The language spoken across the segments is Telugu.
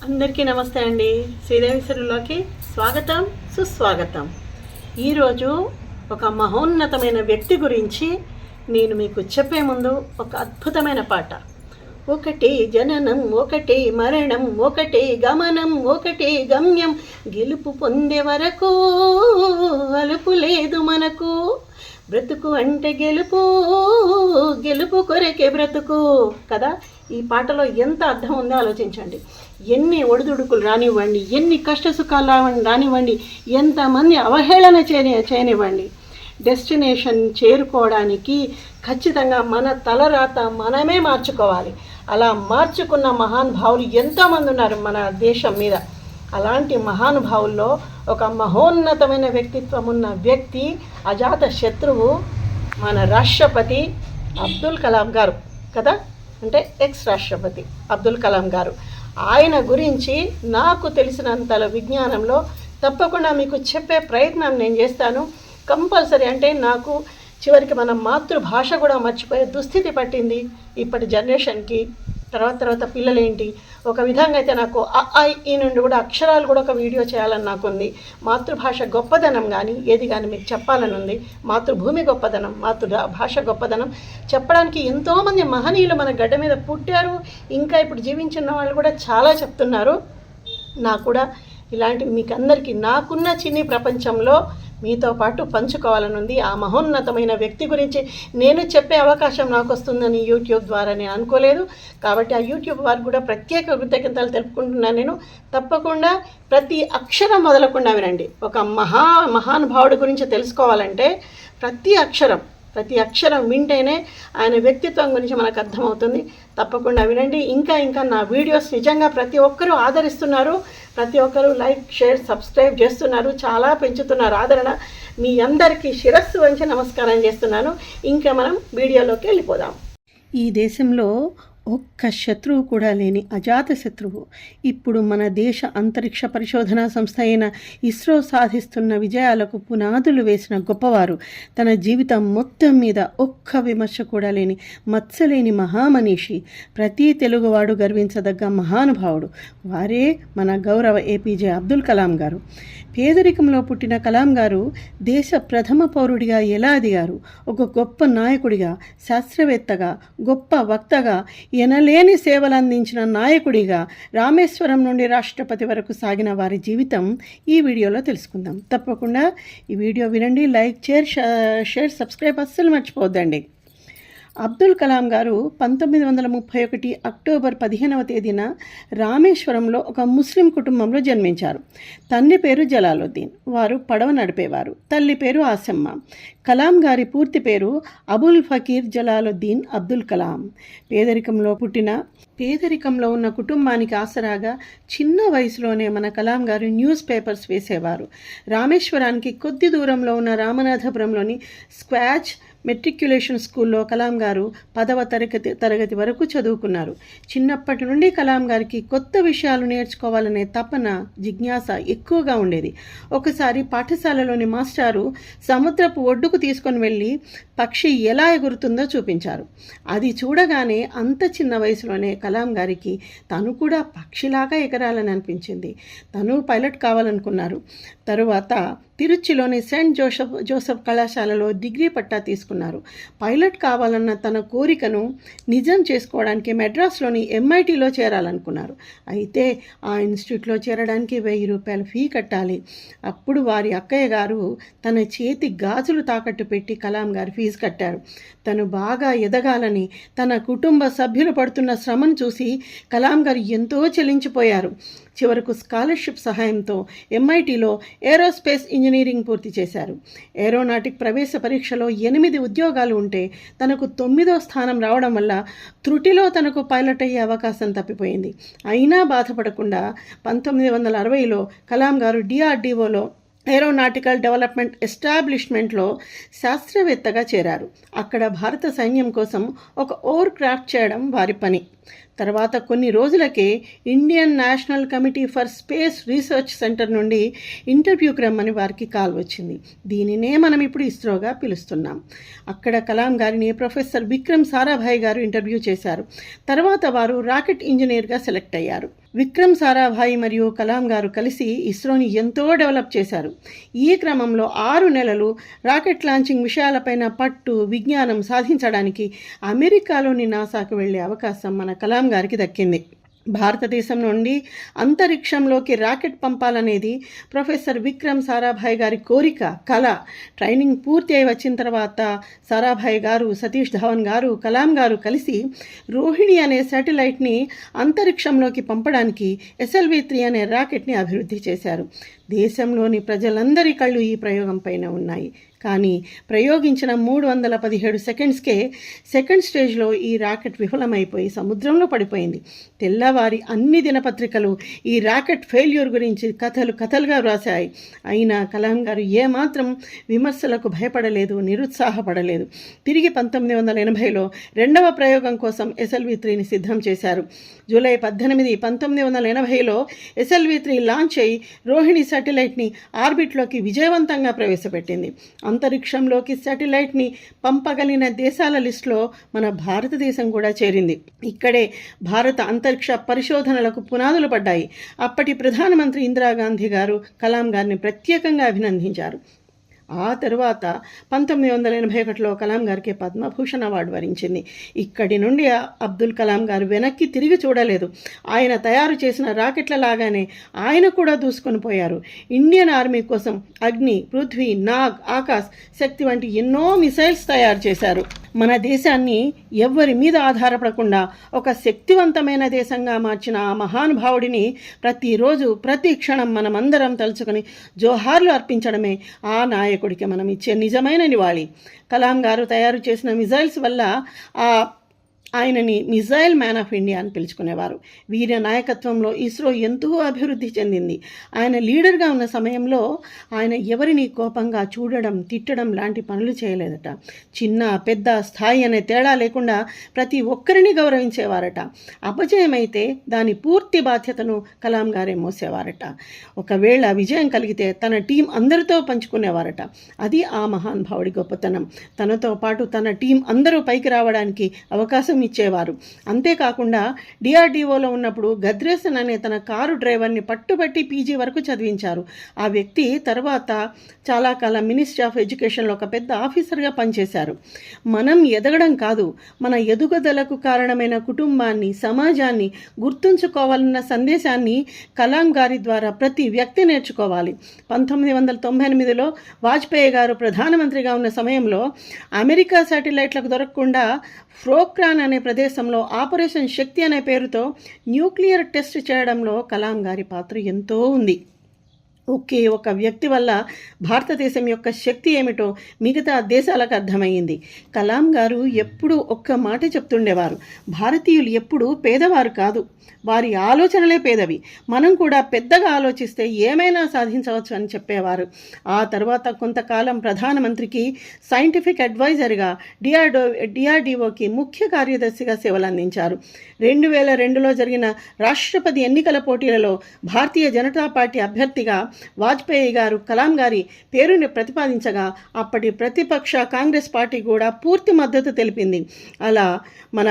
అందరికీ నమస్తే అండి. శ్రీదేవి సిరులోకి స్వాగతం, సుస్వాగతం. ఈరోజు ఒక మహోన్నతమైన వ్యక్తి గురించి నేను మీకు చెప్పే ముందు ఒక అద్భుతమైన పాట. ఒకటే జననం, ఒకటే మరణం, ఒకటే గమనం, ఒకటే గమ్యం, గెలుపు పొందే వరకు అలుపు లేదు మనకు. బ్రతుకు అంటే గెలుపు, గెలుపు కొరకే బ్రతుకు కదా. ఈ పాటలో ఎంత అర్థం ఉందో ఆలోచించండి. ఎన్ని ఒడిదుడుకులు రానివ్వండి, ఎన్ని కష్టసుఖాలు రానివ్వండి, ఎంతమంది అవహేళన చేయనివ్వండి, డెస్టినేషన్ చేరుకోవడానికి ఖచ్చితంగా మన తలరాత మనమే మార్చుకోవాలి. అలా మార్చుకున్న మహానుభావులు ఎంతోమంది ఉన్నారు మన దేశం మీద. అలాంటి మహానుభావుల్లో ఒక మహోన్నతమైన వ్యక్తిత్వం ఉన్న వ్యక్తి, అజాత శత్రువు మన రాష్ట్రపతి అబ్దుల్ కలాం గారు కదా. అంటే ఎక్స్ రాష్ట్రపతి అబ్దుల్ కలాం గారు. ఆయన గురించి నాకు తెలిసినంత విజ్ఞానంలో తప్పకుండా మీకు చెప్పే ప్రయత్నం నేను చేస్తాను. కంపల్సరీ. అంటే నాకు చివరికి మన మాతృభాష కూడా మర్చిపోయే దుస్థితి పట్టింది ఇప్పటి జనరేషన్కి. తర్వాత పిల్లలేంటి, ఒక విధంగా అయితే నాకు ఈ నుండి కూడా అక్షరాలు కూడా ఒక వీడియో చేయాలని నాకుంది. మాతృభాష గొప్పదనం కానీ ఏది కానీ మీకు చెప్పాలని ఉంది. మాతృభూమి గొప్పదనం, మాతృభాష గొప్పదనం చెప్పడానికి ఎంతోమంది మహనీయులు మన గడ్డ మీద పుట్టారు. ఇంకా ఇప్పుడు జీవించిన వాళ్ళు కూడా చాలా చెప్తున్నారు. నాకు కూడా ఇలాంటి మీకు అందరికీ నాకున్న చిన్ని ప్రపంచంలో మీతో పాటు పంచుకోవాలని ఉంది. ఆ మహోన్నతమైన వ్యక్తి గురించి నేను చెప్పే అవకాశం నాకు వస్తుందని యూట్యూబ్ ద్వారా నేను అనుకోలేదు. కాబట్టి ఆ యూట్యూబ్ వారికి కూడా ప్రత్యేక కృతజ్ఞతలు తెలుపుకుంటున్నాను. నేను తప్పకుండా ప్రతి అక్షరం మొదలకుండా వినండి. ఒక మహానుభావుడి గురించి తెలుసుకోవాలంటే ప్రతి అక్షరం వింటేనే ఆయన వ్యక్తిత్వం గురించి మనకు అర్థమవుతుంది. తప్పకుండా వినండి. ఇంకా నా వీడియోస్ నిజంగా ప్రతి ఒక్కరూ ఆదరిస్తున్నారు. ప్రతి ఒక్కరూ లైక్, షేర్, సబ్స్క్రైబ్ చేస్తున్నారు. చాలా పెంచుతున్నారు ఆదరణ. మీ అందరికీ శిరస్సు వంచి నమస్కారం చేస్తున్నాను. ఇంకా మనం వీడియోలోకి వెళ్ళిపోదాం. ఈ దేశంలో ఒక్క శత్రువు కూడా లేని అజాత శత్రువు ఇప్పుడు మన దేశ అంతరిక్ష పరిశోధనా సంస్థ అయిన ఇస్రో సాధిస్తున్న విజయాలకు పునాదులు వేసిన గొప్పవారు. తన జీవితం మొత్తం మీద ఒక్క విమర్శ కూడా లేని మత్సలేని మహామనీషి, ప్రతి తెలుగువాడు గర్వించదగ్గ మహానుభావుడు. వారే మన గౌరవ ఏపీజే అబ్దుల్ కలాం గారు. పేదరికంలో పుట్టిన కలాం గారు దేశ ప్రథమ పౌరుడిగా ఎలా ఎదిగారు, ఒక గొప్ప నాయకుడిగా, శాస్త్రవేత్తగా, గొప్ప వక్తగా, ఎనలేని సేవలు అందించిన నాయకుడిగా, రామేశ్వరం నుండి రాష్ట్రపతి వరకు సాగిన వారి జీవితం ఈ వీడియోలో తెలుసుకుందాం. తప్పకుండా ఈ వీడియో వినండి. లైక్, షేర్, సబ్స్క్రైబ్ అస్సలు మర్చిపోవద్దండి. అబ్దుల్ కలాం గారు 1931 అక్టోబర్ 15వ తేదీన రామేశ్వరంలో ఒక ముస్లిం కుటుంబంలో జన్మించారు. తండ్రి పేరు జలాలుద్దీన్, వారు పడవ నడిపేవారు. తల్లి పేరు ఆసమ్మ. కలాం గారి పూర్తి పేరు అబుల్ ఫకీర్ జలాలుద్దీన్ అబ్దుల్ కలాం. పేదరికంలో ఉన్న కుటుంబానికి ఆసరాగా చిన్న వయసులోనే మన కలాం గారు న్యూస్ పేపర్స్ వేసేవారు. రామేశ్వరానికి కొద్ది దూరంలో ఉన్న రామనాథపురంలోని స్క్వాచ్ మెట్రిక్యులేషన్ స్కూల్లో కలాం గారు 10వ తరగతి వరకు చదువుకున్నారు. చిన్నప్పటి నుండి కలాం గారికి కొత్త విషయాలు నేర్చుకోవాలనే తపన, జిజ్ఞాస ఎక్కువగా ఉండేది. ఒకసారి పాఠశాలలోని మాస్టారు సముద్రపు ఒడ్డుకు తీసుకొని వెళ్ళి పక్షి ఎలా ఎగురుతుందో చూపించారు. అది చూడగానే అంత చిన్న వయసులోనే కలాం గారికి తను కూడా పక్షిలాగా ఎగరాలని అనిపించింది. తను పైలట్ కావాలనుకున్నారు. తరువాత తిరుచిలోని సెయింట్ జోసెఫ్ కళాశాలలో డిగ్రీ పట్టా తీసుకున్నారు. పైలట్ కావాలన్న తన కోరికను నిజం చేసుకోవడానికి మెడ్రాస్లోని MITలో చేరాలనుకున్నారు. అయితే ఆ ఇన్స్టిట్యూట్లో చేరడానికి 1000 రూపాయలు ఫీ కట్టాలి. అప్పుడు వారి అక్కయ్య గారు తన చేతి గాజులు తాకట్టు పెట్టి కలాం గారు ఫీజు కట్టారు. తను బాగా ఎదగాలని, తన కుటుంబ సభ్యులు పడుతున్న శ్రమను చూసి కలాం గారు ఎంతో చలించిపోయారు. చివరకు స్కాలర్షిప్ సహాయంతో MITలో ఏరోస్పేస్ ఇంజనీరింగ్ పూర్తి చేశారు. ఏరోనాటిక్ ప్రవేశ పరీక్షలో 8 ఉద్యోగాలు ఉంటే తనకు 9వ స్థానం రావడం వల్ల త్రుటిలో తనకు పైలట్ అయ్యే అవకాశం తప్పిపోయింది. అయినా బాధపడకుండా 1960లో కలాం గారు DRDOలో ఏరోనాటికల్ డెవలప్మెంట్ ఎస్టాబ్లిష్మెంట్లో శాస్త్రవేత్తగా చేరారు. అక్కడ భారత సైన్యం కోసం ఒక ఓర్ క్రాఫ్ట్ చేయడం వారి పని. తర్వాత కొన్ని రోజులకే Indian national committee for space research centre నుండి ఇంటర్వ్యూకి రమ్మని వారికి కాల్ వచ్చింది. దీనినే మనం ఇప్పుడు ఇస్రోగా పిలుస్తున్నాం. అక్కడ కలాం గారిని ప్రొఫెసర్ విక్రమ్ సారాభాయ్ గారు ఇంటర్వ్యూ చేశారు. తర్వాత వారు రాకెట్ ఇంజనీర్గా సెలెక్ట్ అయ్యారు. విక్రమ్ సారాభాయ్ మరియు కలాం గారు కలిసి ఇస్రోని ఎంతో డెవలప్ చేశారు. ఈ క్రమంలో 6 నెలలు రాకెట్ లాంచింగ్ విషయాలపైన పట్టు విజ్ఞానం సాధించడానికి అమెరికాలోని నాసాకు వెళ్లే అవకాశం మన కలాం గారికి దక్కింది. భారతదేశం నుండి అంతరిక్షంలోకి రాకెట్ పంపాలనేది ప్రొఫెసర్ విక్రమ్ సారాభాయ్ గారి కోరిక, కళ. ట్రైనింగ్ పూర్తి అయి వచ్చిన తర్వాత సారాభాయ్ గారు, సతీష్ ధవన్ గారు, కలాం గారు కలిసి రోహిణి అనే శాటిలైట్ని అంతరిక్షంలోకి పంపడానికి SLV-3 అనే రాకెట్ని అభివృద్ధి చేశారు. దేశంలోని ప్రజలందరి కళ్ళు ఈ ప్రయోగం పైన ఉన్నాయి. కానీ ప్రయోగించిన 317 సెకండ్స్కే సెకండ్ స్టేజ్లో ఈ రాకెట్ విఫలమైపోయి సముద్రంలో పడిపోయింది. తెల్లవారి అన్ని దినపత్రికలు ఈ రాకెట్ ఫెయిల్యూర్ గురించి కథలుగా వ్రాసాయి. అయినా కలాం గారు ఏమాత్రం విమర్శలకు భయపడలేదు, నిరుత్సాహపడలేదు. తిరిగి 1980లో రెండవ ప్రయోగం కోసం SLV-3ని సిద్ధం చేశారు. జూలై 18, 1980లో SLV-3 లాంచ్ అయి రోహిణి శాటిలైట్ని ఆర్బిట్లోకి విజయవంతంగా ప్రవేశపెట్టింది. అంతరిక్షంలోకి శాటిలైట్ని పంపగలిగిన దేశాల లిస్టులో మన భారతదేశం కూడా చేరింది. ఇక్కడే భారత అంతరిక్ష పరిశోధనలకు పునాదులు పడ్డాయి. అప్పటి ప్రధానమంత్రి ఇందిరాగాంధీ గారు కలాం గారిని ప్రత్యేకంగా అభినందించారు. ఆ తరువాత 1981లో కలాం గారికి పద్మభూషణ్ అవార్డు వరించింది. ఇక్కడి నుండి అబ్దుల్ కలాం గారు వెనక్కి తిరిగి చూడలేదు. ఆయన తయారు చేసిన రాకెట్ల లాగానే ఆయన కూడా దూసుకొని పోయారు. ఇండియన్ ఆర్మీ కోసం అగ్ని, పృథ్వీ, నాగ్, ఆకాశ్, శక్తి వంటి ఎన్నో మిసైల్స్ తయారు చేశారు. మన దేశాన్ని ఎవ్వరి మీద ఆధారపడకుండా ఒక శక్తివంతమైన దేశంగా మార్చిన ఆ మహానుభావుడిని ప్రతిరోజు ప్రతి క్షణం మనమందరం తలుచుకొని జోహార్లు అర్పించడమే ఆ నాయకుడికి మనం ఇచ్చే నిజమైన నివాళి. కలాం గారు తయారు చేసిన మిజైల్స్ వల్ల ఆయనని మిజైల్ మ్యాన్ ఆఫ్ ఇండియా అని పిలుచుకునేవారు. వీరి నాయకత్వంలో ఇస్రో ఎంతో అభివృద్ధి చెందింది. ఆయన లీడర్గా ఉన్న సమయంలో ఆయన ఎవరిని కోపంగా చూడడం, తిట్టడం లాంటి పనులు చేయలేదట. చిన్న పెద్ద స్థాయి అనే తేడా లేకుండా ప్రతి ఒక్కరిని గౌరవించేవారట. అపజయమైతే దాని పూర్తి బాధ్యతను కలాం గారే మోసేవారట. ఒకవేళ విజయం కలిగితే తన టీం అందరితో పంచుకునేవారట. అది ఆ మహానుభావుడి గొప్పతనం. తనతో పాటు తన టీం అందరూ పైకి రావడానికి అవకాశం ఇచ్చేవారు. అంతేకాకుండా DRDOలో ఉన్నప్పుడు గద్రేసన్ అనే తన కారు డ్రైవర్ని పట్టుబట్టి PG వరకు చదివించారు. ఆ వ్యక్తి తర్వాత చాలా కాలం మినిస్ట్రీ ఆఫ్ ఎడ్యుకేషన్లో ఒక పెద్ద ఆఫీసర్గా పనిచేశారు. మనం ఎదగడం కాదు, మన ఎదుగుదలకు కారణమైన కుటుంబాన్ని, సమాజాన్ని గుర్తుంచుకోవాలన్న సందేశాన్ని కలాం గారి ద్వారా ప్రతి వ్యక్తి నేర్చుకోవాలి. 1998లో వాజ్పేయి గారు ప్రధానమంత్రిగా ఉన్న సమయంలో అమెరికా శాటిలైట్లకు దొరకకుండా ఫ్రోక్రాన్ అనే ప్రదేశంలో ఆపరేషన్ శక్తి అనే పేరుతో న్యూక్లియర్ టెస్ట్ చేయడంలో కలాం గారి పాత్ర ఎంతో ఉంది. ఒకే ఒక వ్యక్తి వల్ల భారతదేశం యొక్క శక్తి ఏమిటో మిగతా దేశాలకు అర్థమయ్యింది. కలాం గారు ఎప్పుడూ ఒక్క మాట చెప్తుండేవారు, భారతీయులు ఎప్పుడూ పేదవారు కాదు, వారి ఆలోచనలే పేదవి. మనం కూడా పెద్దగా ఆలోచిస్తే ఏమైనా సాధించవచ్చు అని చెప్పేవారు. ఆ తర్వాత కొంతకాలం ప్రధానమంత్రికి సైంటిఫిక్ అడ్వైజర్గా DRDOకి ముఖ్య కార్యదర్శిగా సేవలు అందించారు. 2002లో జరిగిన రాష్ట్రపతి ఎన్నికల పోటీలలో భారతీయ జనతా పార్టీ అభ్యర్థిగా వాజ్పేయి గారు కలాం గారి పేరుని ప్రతిపాదించగా అప్పటి ప్రతిపక్ష కాంగ్రెస్ పార్టీ కూడా పూర్తి మద్దతు తెలిపింది. అలా మన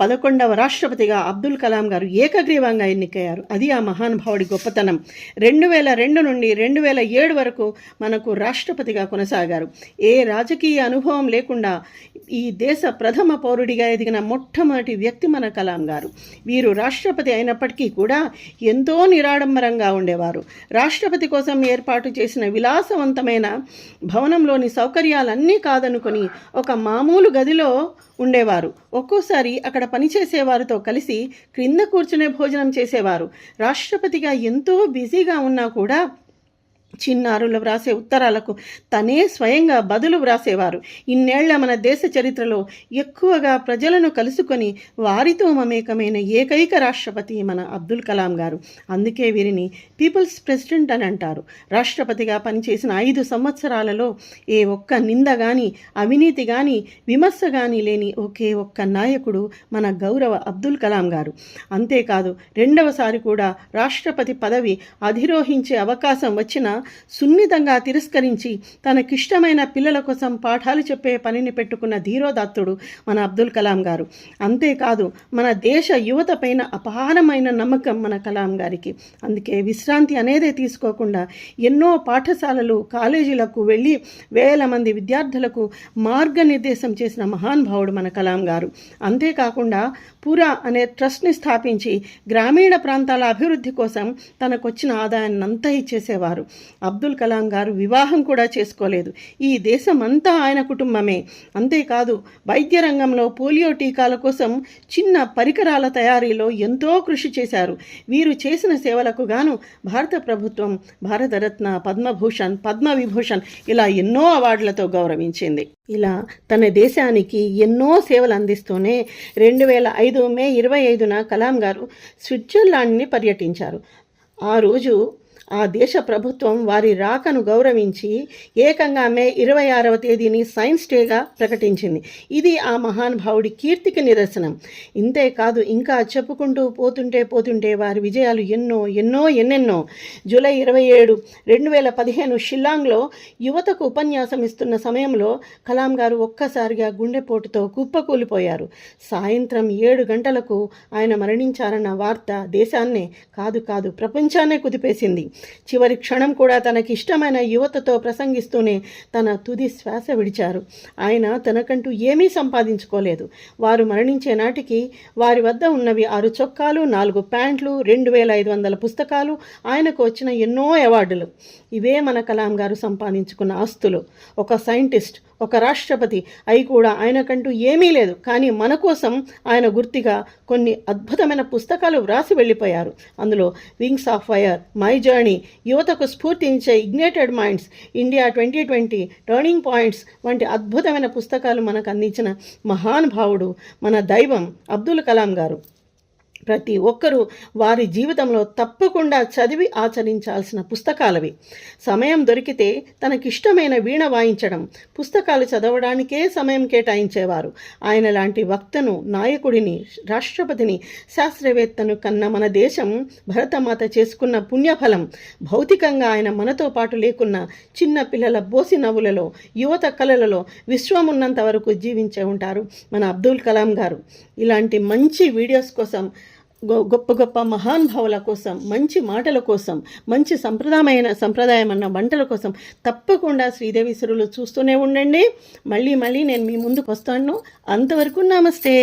11వ రాష్ట్రపతిగా అబ్దుల్ కలాం గారు ఏకగ్రీవంగా ఎన్నికయ్యారు. అది ఆ మహానుభావుడి గొప్పతనం. 2002 నుండి 2007 వరకు మనకు రాష్ట్రపతిగా కొనసాగారు. ఏ రాజకీయ అనుభవం లేకుండా ఈ దేశ ప్రథమ పౌరుడిగా ఎదిగిన మొట్టమొదటి వ్యక్తి మన కలాం గారు. వీరు రాష్ట్రపతి అయినప్పటికీ కూడా ఎంతో నిరాడంబరంగా ఉండేవారు. రాష్ట్రపతి కోసం ఏర్పాటు చేసిన విలాసవంతమైన భవనంలోని సౌకర్యాలన్నీ కాదనుకొని ఒక మామూలు గదిలో ఉండేవారు. ఒక్కోసారి అక్కడ పనిచేసేవారితో కలిసి క్రింద కూర్చునే భోజనం చేసేవారు. రాష్ట్రపతిగా ఎంతో బిజీగా ఉన్నా కూడా చిన్నారులు వ్రాసే ఉత్తరాలకు తనే స్వయంగా బదులు వ్రాసేవారు. ఇన్నేళ్ల మన దేశ చరిత్రలో ఎక్కువగా ప్రజలను కలుసుకొని వారితో మమేకమైన ఏకైక రాష్ట్రపతి మన అబ్దుల్ కలాం గారు. అందుకే వీరిని పీపుల్స్ ప్రెసిడెంట్ అని అంటారు. రాష్ట్రపతిగా పనిచేసిన 5 సంవత్సరాలలో ఏ ఒక్క నింద కానీ, అవినీతి కానీ, విమర్శ కానీ లేని ఒకే ఒక్క నాయకుడు మన గౌరవ అబ్దుల్ కలాం గారు. అంతేకాదు, రెండవసారి కూడా రాష్ట్రపతి పదవి అధిరోహించే అవకాశం వచ్చినా సున్నితంగా తిరస్కరించి తనకిష్టమైన పిల్లల కోసం పాఠాలు చెప్పే పనిని పెట్టుకున్న ధీరోదాత్తుడు మన అబ్దుల్ కలాం గారు. అంతేకాదు, మన దేశ యువత పైన అపారమైన నమ్మకం మన కలాం గారికి. అందుకే విశ్రాంతి అనేదే తీసుకోకుండా ఎన్నో పాఠశాలలు, కాలేజీలకు వెళ్ళి వేల మంది విద్యార్థులకు మార్గనిర్దేశం చేసిన మహానుభావుడు మన కలాం గారు. అంతేకాకుండా పూరా అనే ట్రస్ట్ని స్థాపించి గ్రామీణ ప్రాంతాల అభివృద్ధి కోసం తనకొచ్చిన ఆదాయాన్ని అంతా ఇచ్చేసేవారు. అబ్దుల్ కలాం గారు వివాహం కూడా చేసుకోలేదు. ఈ దేశమంతా ఆయన కుటుంబమే. అంతేకాదు, వైద్య రంగంలో పోలియో టీకాల కోసం చిన్న పరికరాల తయారీలో ఎంతో కృషి చేశారు. వీరు చేసిన సేవలకు గాను భారత ప్రభుత్వం భారతరత్న, పద్మభూషణ్, పద్మవిభూషణ్ ఇలా ఎన్నో అవార్డులతో గౌరవించింది. ఇలా తన దేశానికి ఎన్నో సేవలు అందిస్తూనే 2005 మే 25న కలాం గారు స్విట్జర్లాండ్ని పర్యటించారు. ఆ రోజు ఆ దేశ ప్రభుత్వం వారి రాకను గౌరవించి ఏకంగా మే 26వ తేదీని సైన్స్ డేగా ప్రకటించింది. ఇది ఆ మహానుభావుడి కీర్తికి నిదర్శనం. ఇంతేకాదు, ఇంకా చెప్పుకుంటూ పోతుంటే వారి విజయాలు ఎన్నెన్నో. జూలై 27, 2015 షిల్లాంగ్లో యువతకు ఉపన్యాసం ఇస్తున్న సమయంలో కలాం గారు ఒక్కసారిగా గుండెపోటుతో కుప్పకూలిపోయారు. సాయంత్రం 7 గంటలకు ఆయన మరణించారన్న వార్త దేశాన్నే కాదు ప్రపంచాన్నే కుదిపేసింది. చివరి క్షణం కూడా తనకిష్టమైన యువతతో ప్రసంగిస్తూనే తన తుది శ్వాస విడిచారు. ఆయన తనకంటూ ఏమీ సంపాదించుకోలేదు. వారు మరణించే నాటికి వారి వద్ద ఉన్నవి 6 చొక్కాలు, 4 ప్యాంట్లు, 2500 పుస్తకాలు, ఆయనకు వచ్చిన ఎన్నో అవార్డులు. ఇవే మన కలాం గారు సంపాదించుకున్న ఆస్తులు. ఒక సైంటిస్ట్, ఒక రాష్ట్రపతి అయి కూడా ఆయనకంటూ ఏమీ లేదు. కానీ మన కోసం ఆయన గుర్తిగా కొన్ని అద్భుతమైన పుస్తకాలు వ్రాసి వెళ్ళిపోయారు. అందులో wings of fire, my journey, యువతకు స్ఫూర్తించే ignited minds, India 2020, turning points వంటి అద్భుతమైన పుస్తకాలు మనకు అందించిన మహానుభావుడు, మన దైవం అబ్దుల్ కలాం గారు. ప్రతి ఒక్కరూ వారి జీవితంలో తప్పకుండా చదివి ఆచరించాల్సిన పుస్తకాలవి. సమయం దొరికితే తనకిష్టమైన వీణ వాయించడం, పుస్తకాలు చదవడానికే సమయం కేటాయించేవారు. ఆయన లాంటి వక్తను, నాయకుడిని, రాష్ట్రపతిని, శాస్త్రవేత్తను కన్న మన దేశం భరతమాత చేసుకున్న పుణ్యఫలం. భౌతికంగా ఆయన మనతో పాటు లేకున్న చిన్న పిల్లల బోసి నవ్వులలో, యువత కళలలో విశ్వమున్నంత వరకు జీవించే ఉంటారు మన అబ్దుల్ కలాం గారు. ఇలాంటి మంచి వీడియోస్ కోసం, గొప్ప మహానుభావుల కోసం, మంచి మాటల కోసం, మంచి సంప్రదాయం అన్న వంటల కోసం తప్పకుండా శ్రీదేవి సిరులు చూస్తూనే ఉండండి. మళ్ళీ నేను మీ ముందుకు వస్తాను. అంతవరకు నమస్తే.